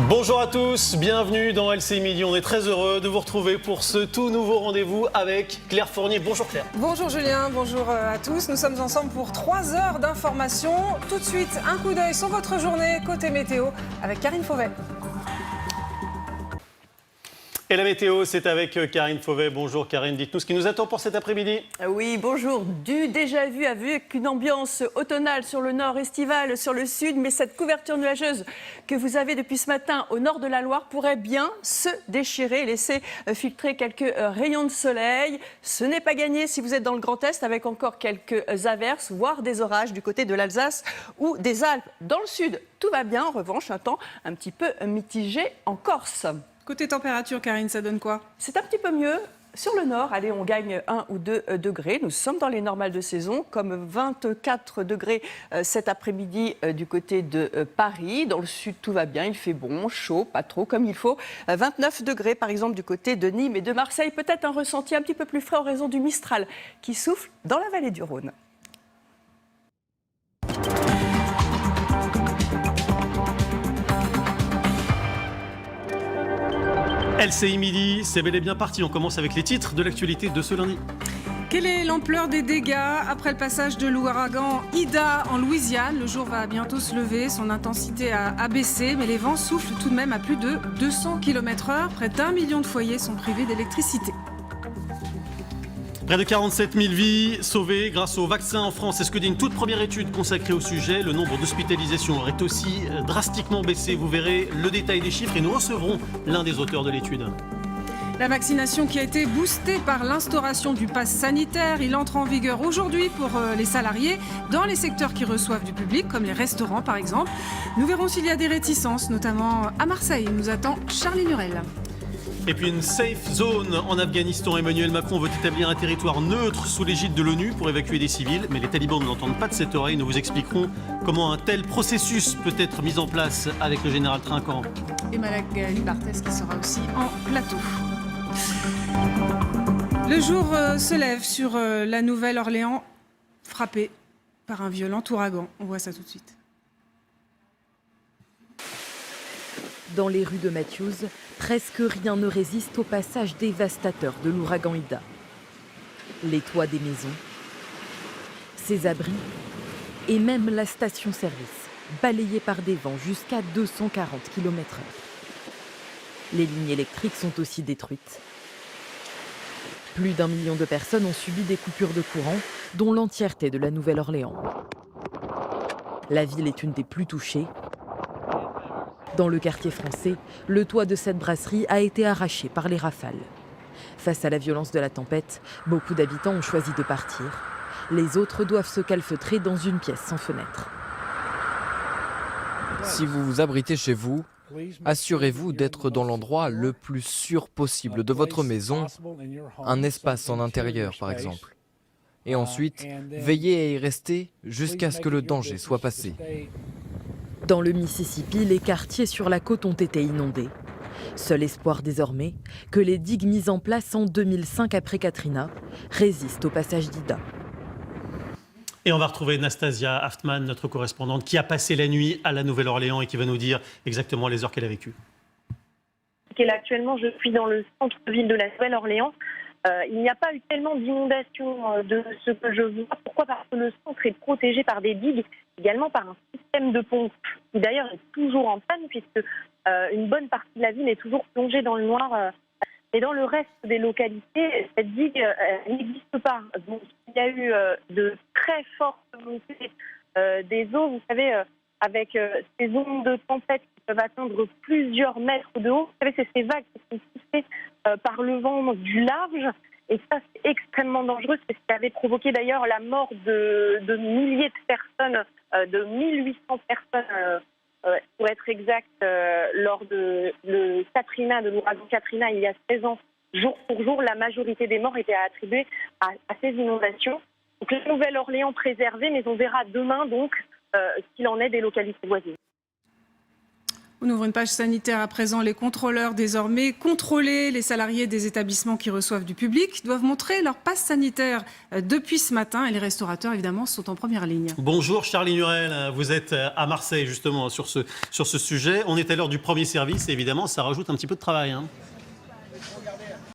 Bonjour à tous, bienvenue dans LCI Midi. On est très heureux de vous retrouver pour ce tout nouveau rendez-vous avec Claire Fournier. Bonjour Claire. Bonjour Julien, bonjour à tous. Nous sommes ensemble pour 3 heures d'information. Tout de suite, un coup d'œil sur votre journée côté météo avec Karine Fauvet. Et la météo, c'est avec Karine Fauvet. Bonjour Karine, dites-nous ce qui nous attend pour cet après-midi. Oui, bonjour. Du déjà vu avec une ambiance automnale sur le nord, estivale sur le sud, mais cette couverture nuageuse que vous avez depuis ce matin au nord de la Loire pourrait bien se déchirer, laisser filtrer quelques rayons de soleil. Ce n'est pas gagné si vous êtes dans le Grand Est avec encore quelques averses, voire des orages du côté de l'Alsace ou des Alpes. Dans le sud, tout va bien. En revanche, un temps un petit peu mitigé en Corse. Côté température, Karine, ça donne quoi? C'est un petit peu mieux. Sur le nord, allez, on gagne 1 ou 2 degrés. Nous sommes dans les normales de saison, comme 24 degrés cet après-midi du côté de Paris. Dans le sud, tout va bien, il fait bon, chaud, pas trop comme il faut. 29 degrés, par exemple, du côté de Nîmes et de Marseille. Peut-être un ressenti un petit peu plus frais en raison du Mistral qui souffle dans la vallée du Rhône. LCI Midi, c'est bel et bien parti. On commence avec les titres de l'actualité de ce lundi. Quelle est l'ampleur des dégâts après le passage de l'ouragan Ida en Louisiane? Le jour va bientôt se lever, son intensité a baissé, mais les vents soufflent tout de même à plus de 200 km/h. Près d'1 million de foyers sont privés d'électricité. Près de 47 000 vies sauvées grâce au vaccin en France. C'est ce que dit une toute première étude consacrée au sujet. Le nombre d'hospitalisations aurait aussi drastiquement baissé. Vous verrez le détail des chiffres et nous recevrons l'un des auteurs de l'étude. La vaccination qui a été boostée par l'instauration du pass sanitaire, il entre en vigueur aujourd'hui pour les salariés dans les secteurs qui reçoivent du public, comme les restaurants par exemple. Nous verrons s'il y a des réticences, notamment à Marseille. Il nous attend Charlie Murel. Et puis une safe zone en Afghanistan. Emmanuel Macron veut établir un territoire neutre sous l'égide de l'ONU pour évacuer des civils. Mais les talibans ne l'entendent pas de cette oreille. Nous vous expliquerons comment un tel processus peut être mis en place avec le général Trinquant. Et Magali Barthès qui sera aussi en plateau. Le jour se lève sur la Nouvelle-Orléans, frappée par un violent ouragan. On voit ça tout de suite. Dans les rues de Matthews, presque rien ne résiste au passage dévastateur de l'ouragan Ida. Les toits des maisons, ses abris et même la station-service, balayée par des vents jusqu'à 240 km/h. Les lignes électriques sont aussi détruites. Plus d'1 million de personnes ont subi des coupures de courant, dont l'entièreté de la Nouvelle-Orléans. La ville est une des plus touchées. Dans le quartier français, le toit de cette brasserie a été arraché par les rafales. Face à la violence de la tempête, beaucoup d'habitants ont choisi de partir. Les autres doivent se calfeutrer dans une pièce sans fenêtre. Si vous vous abritez chez vous, assurez-vous d'être dans l'endroit le plus sûr possible de votre maison, un espace en intérieur par exemple. Et ensuite, veillez à y rester jusqu'à ce que le danger soit passé. Dans le Mississippi, les quartiers sur la côte ont été inondés. Seul espoir désormais, que les digues mises en place en 2005 après Katrina résistent au passage d'Ida. Et on va retrouver Nastasia Haftman, notre correspondante, qui a passé la nuit à la Nouvelle-Orléans et qui va nous dire exactement les heures qu'elle a vécues. Actuellement, je suis dans le centre-ville de la Nouvelle-Orléans. Il n'y a pas eu tellement d'inondations de ce que je vois. Pourquoi? Parce que le centre est protégé par des digues, également par un système de pompe, qui d'ailleurs est toujours en panne, puisque une bonne partie de la ville est toujours plongée dans le noir. Et dans le reste des localités, cette digue n'existe pas. Donc il y a eu de très fortes montées des eaux, vous savez, avec ces ondes de tempête qui peuvent atteindre plusieurs mètres de haut. Vous savez, c'est ces vagues qui sont poussées par le vent du large. Et ça, c'est extrêmement dangereux. C'est ce qui avait provoqué d'ailleurs la mort de milliers de personnes, de 1800 personnes, pour être exact, lors de l'ouragan Katrina il y a 16 ans. Jour pour jour, la majorité des morts étaient attribuées à ces inondations. Donc la Nouvelle-Orléans préservée, mais on verra demain donc ce qu'il en est des localités voisines. On ouvre une page sanitaire à présent. Les contrôleurs, désormais, contrôler les salariés des établissements qui reçoivent du public, doivent montrer leur passe sanitaire depuis ce matin. Et les restaurateurs, évidemment, sont en première ligne. Bonjour Charlie Nurel, vous êtes à Marseille justement sur ce sujet. On est à l'heure du premier service et évidemment ça rajoute un petit peu de travail.